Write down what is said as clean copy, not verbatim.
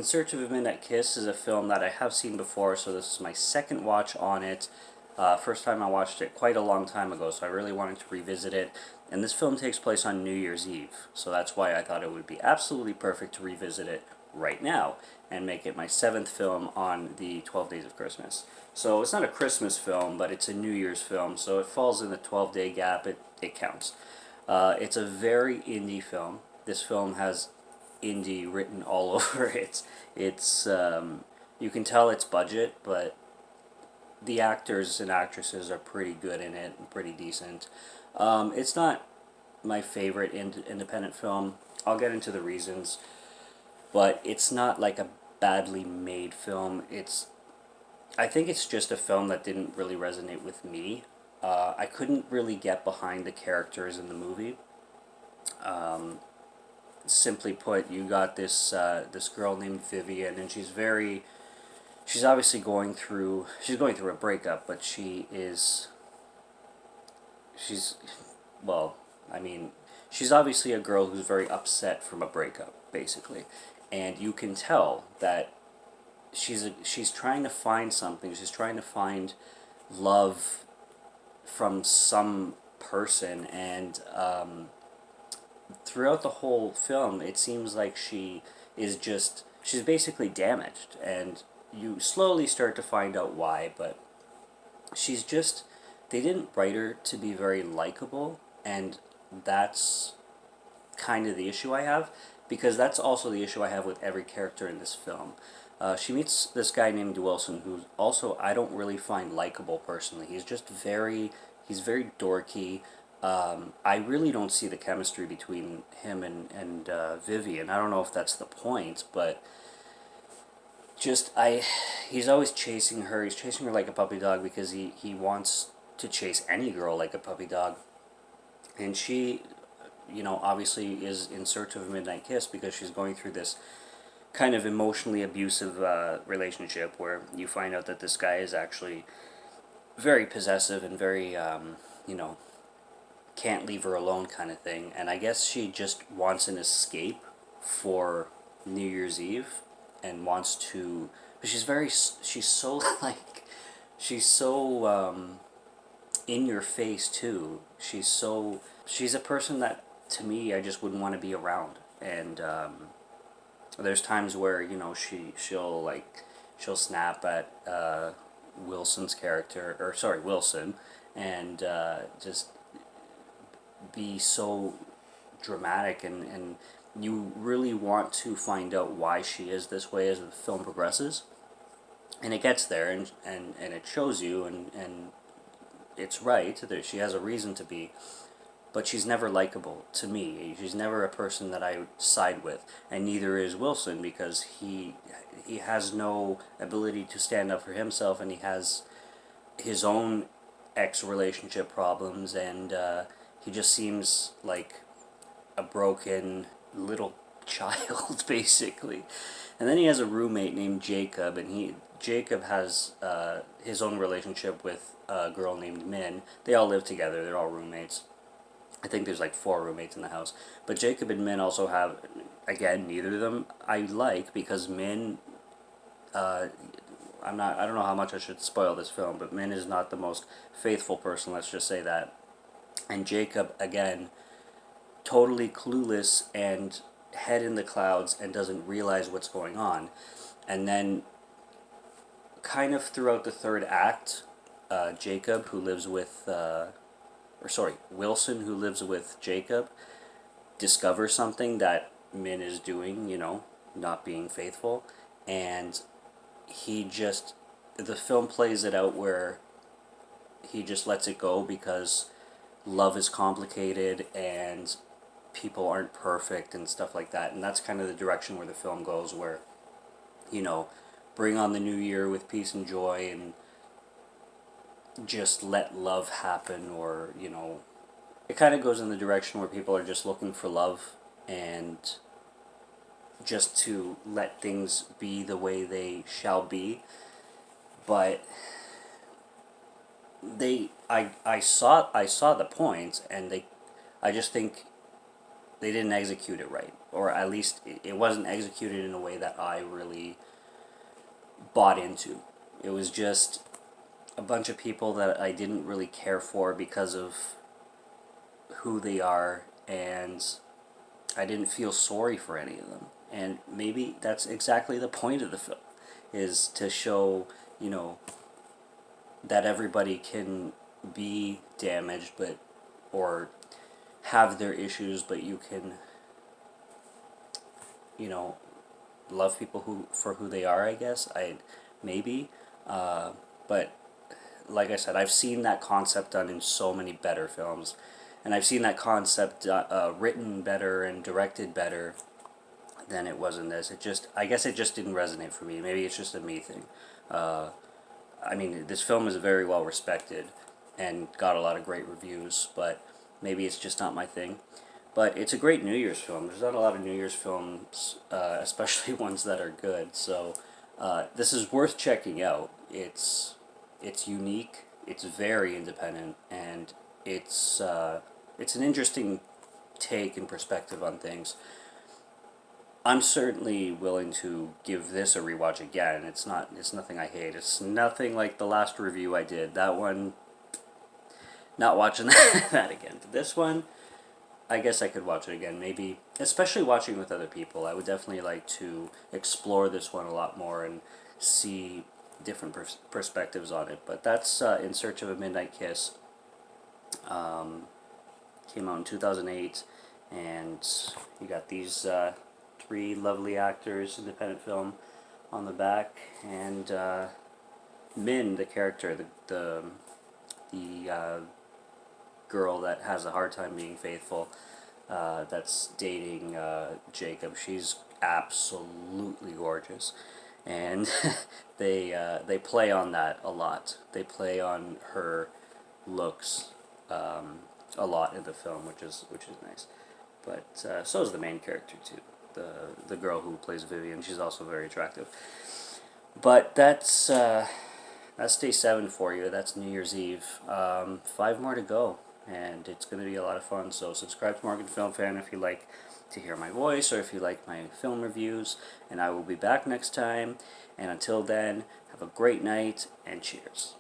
In Search of a Midnight Kiss is a film that I have seen before, so this is my second watch on it. First time I watched it quite a long time ago, so I really wanted to revisit it. And this film takes place on New Year's Eve, so that's why I thought it would be absolutely perfect to revisit it right now and make it my 7th film on the 12 Days of Christmas. So it's not a Christmas film, but it's a New Year's film, so it falls in the 12-day gap. It counts. It's a very indie film. This film has indie written all over it. It's you can tell it's budget, but the actors and actresses are pretty good in it, and pretty decent. It's not my favorite independent film. I'll get into the reasons, but it's not like a badly made film. I think it's just a film that didn't really resonate with me. I couldn't really get behind the characters in the movie. Simply put, you got this girl named Vivian, and she's obviously going through a breakup, but she's well, I mean, she's obviously a girl who's very upset from a breakup, basically, and you can tell that she's trying to find something. She's trying to find love from some person, and throughout the whole film, it seems like she's basically damaged, and you slowly start to find out why, but they didn't write her to be very likable, and that's kind of the issue I have, because that's also the issue I have with every character in this film. She meets this guy named Wilson, who also I don't really find likable personally. He's very dorky. I really don't see the chemistry between him and Vivian. I don't know if that's the point, but he's always chasing her. He's chasing her like a puppy dog because he wants to chase any girl like a puppy dog. And she, obviously is in search of a midnight kiss because she's going through this kind of emotionally abusive relationship where you find out that this guy is actually very possessive and very, can't leave her alone kind of thing. And I guess she just wants an escape for New Year's Eve and wants to, but she's so like, she's so in your face too. She's a person that to me I just wouldn't want to be around. And there's times where she'll snap at Wilson's character, or sorry, Wilson, and just be so dramatic, and you really want to find out why she is this way as the film progresses, and it gets there, and it shows you, and it's right that she has a reason to be, but she's never likable to me. She's never a person that I would side with, and neither is Wilson, because he has no ability to stand up for himself, and he has his own ex-relationship problems, and he just seems like a broken little child, basically. And then he has a roommate named Jacob, and Jacob has his own relationship with a girl named Min. They all live together. They're all roommates. I think there's like 4 roommates in the house. But Jacob and Min also have, again, neither of them I like, because Min, I don't know how much I should spoil this film, but Min is not the most faithful person, let's just say that. And Jacob, again, totally clueless and head in the clouds and doesn't realize what's going on. And then, kind of throughout the third act, Jacob, who lives with, Wilson, who lives with Jacob, discovers something that Min is doing, not being faithful, and the film plays it out where he just lets it go because love is complicated and people aren't perfect and stuff like that. And that's kind of the direction where the film goes, where, bring on the new year with peace and joy and just let love happen, or, it kind of goes in the direction where people are just looking for love and just to let things be the way they shall be. But I saw the point, and I just think they didn't execute it right. or at least it wasn't executed in a way that I really bought into. It was just a bunch of people that I didn't really care for because of who they are, and I didn't feel sorry for any of them. And maybe that's exactly the point of the film, is to show, you know, that everybody can be damaged, but, or have their issues, but you can, you know, love people who for who they are, I guess. Maybe, but like I said, I've seen that concept done in so many better films, and I've seen that concept written better and directed better than it was in this. I guess it just didn't resonate for me. Maybe it's just a me thing. I mean, this film is very well respected and got a lot of great reviews, but maybe it's just not my thing. But it's a great New Year's film. There's not a lot of New Year's films, especially ones that are good. So this is worth checking out. It's unique. It's very independent, and it's an interesting take and perspective on things. I'm certainly willing to give this a rewatch again. It's nothing I hate. It's nothing like the last review I did. That one, not watching that again. But this one, I guess I could watch it again. Maybe, especially watching with other people. I would definitely like to explore this one a lot more and see different perspectives on it. But that's In Search of a Midnight Kiss. Came out in 2008, and you got these three lovely actors, independent film, on the back, and Min, the character, the girl that has a hard time being faithful, that's dating Jacob. She's absolutely gorgeous, and they play on that a lot. They play on her looks a lot in the film, which is nice. But so is the main character too. The girl who plays Vivian, she's also very attractive. But that's day 7 for you. That's New Year's Eve. 5 more to go, and it's going to be a lot of fun. So subscribe to Morgan Film Fan if you like to hear my voice, or if you like my film reviews. And I will be back next time. And until then, have a great night, and cheers.